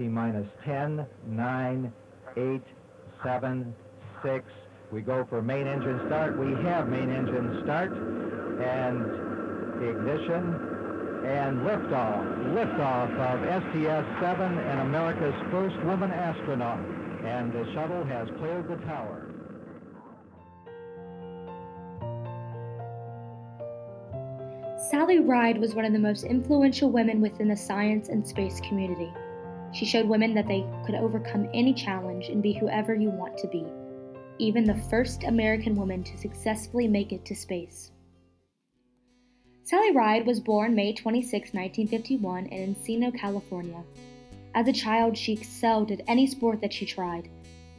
T-minus 10, 9, 8, 7, 6. We go for main engine start. We have main engine start and ignition and liftoff. Liftoff of STS-7 and America's first woman astronaut. And the shuttle has cleared the tower. Sally Ride was one of the most influential women within the science and space community. She showed women that they could overcome any challenge and be whoever you want to be, even the first American woman to successfully make it to space. Sally Ride was born May 26, 1951 in Encino, California. As a child, she excelled at any sport that she tried.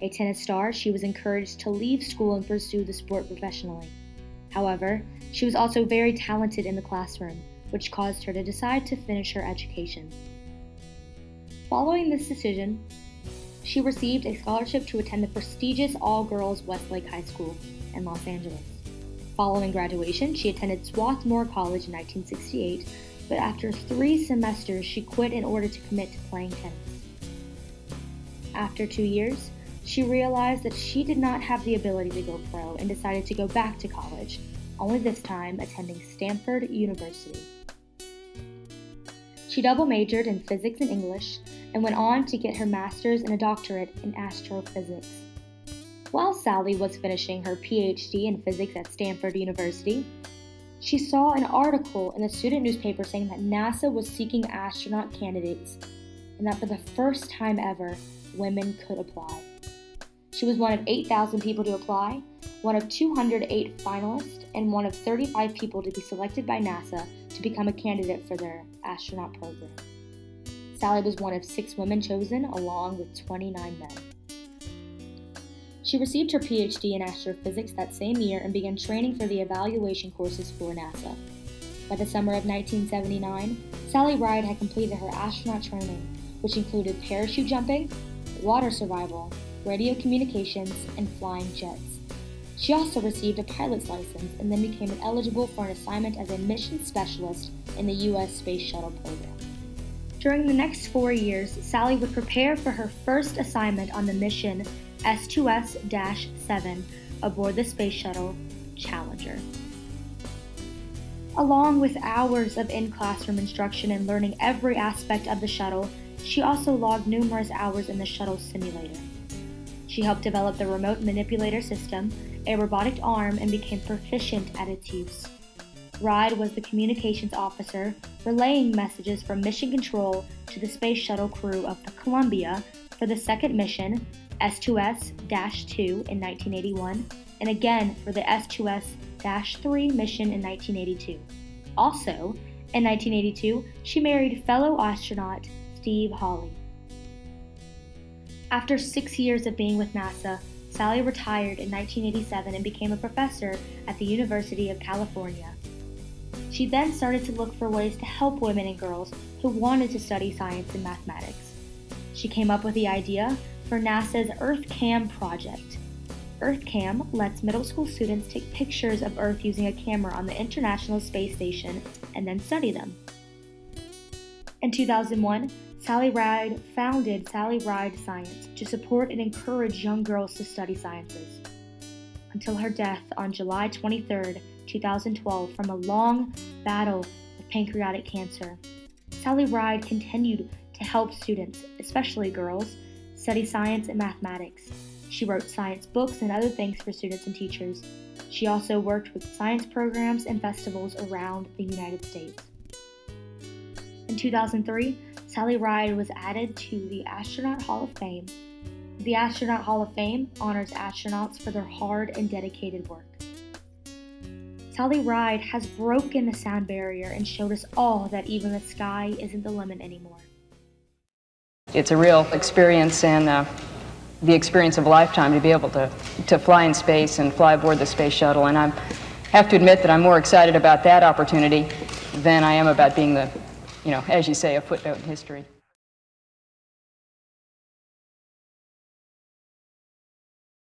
A tennis star, she was encouraged to leave school and pursue the sport professionally. However, she was also very talented in the classroom, which caused her to decide to finish her education. Following this decision, she received a scholarship to attend the prestigious all-girls Westlake High School in Los Angeles. Following graduation, she attended Swarthmore College in 1968, but after 3 semesters, she quit in order to commit to playing tennis. After 2 years, she realized that she did not have the ability to go pro and decided to go back to college, only this time attending Stanford University. She double majored in physics and English and went on to get her master's and a doctorate in astrophysics. While Sally was finishing her PhD in physics at Stanford University, she saw an article in the student newspaper saying that NASA was seeking astronaut candidates and that for the first time ever, women could apply. She was one of 8,000 people to apply, one of 208 finalists, and one of 35 people to be selected by NASA to become a candidate for their astronaut program. Sally was one of 6 women chosen, along with 29 men. She received her PhD in astrophysics that same year and began training for the evaluation courses for NASA. By the summer of 1979, Sally Ride had completed her astronaut training, which included parachute jumping, water survival, radio communications, and flying jets. She also received a pilot's license and then became eligible for an assignment as a mission specialist in the U.S. Space Shuttle program. During the next 4 years, Sally would prepare for her first assignment on the mission S2S-7 aboard the Space Shuttle Challenger. Along with hours of in-classroom instruction and learning every aspect of the shuttle, she also logged numerous hours in the shuttle simulator. She helped develop the remote manipulator system, a robotic arm, and became proficient at its use. Ride was the communications officer, relaying messages from Mission Control to the Space Shuttle crew of the Columbia for the second mission, S2S-2 in 1981, and again for the S2S-3 mission in 1982. Also, in 1982, she married fellow astronaut Steve Hawley. After 6 years of being with NASA, Sally retired in 1987 and became a professor at the University of California. She then started to look for ways to help women and girls who wanted to study science and mathematics. She came up with the idea for NASA's EarthCam project. EarthCam lets middle school students take pictures of Earth using a camera on the International Space Station and then study them. In 2001, Sally Ride founded Sally Ride Science to support and encourage young girls to study sciences. Until her death on July 23, 2012, from a long battle with pancreatic cancer, Sally Ride continued to help students, especially girls, study science and mathematics. She wrote science books and other things for students and teachers. She also worked with science programs and festivals around the United States. In 2003, Sally Ride was added to the Astronaut Hall of Fame. The Astronaut Hall of Fame honors astronauts for their hard and dedicated work. Sally Ride has broken the sound barrier and showed us all that even the sky isn't the limit anymore. It's a real experience and the experience of a lifetime to be able to fly in space and fly aboard the space shuttle. And I have to admit that I'm more excited about that opportunity than I am about being the, as you say, a footnote in history.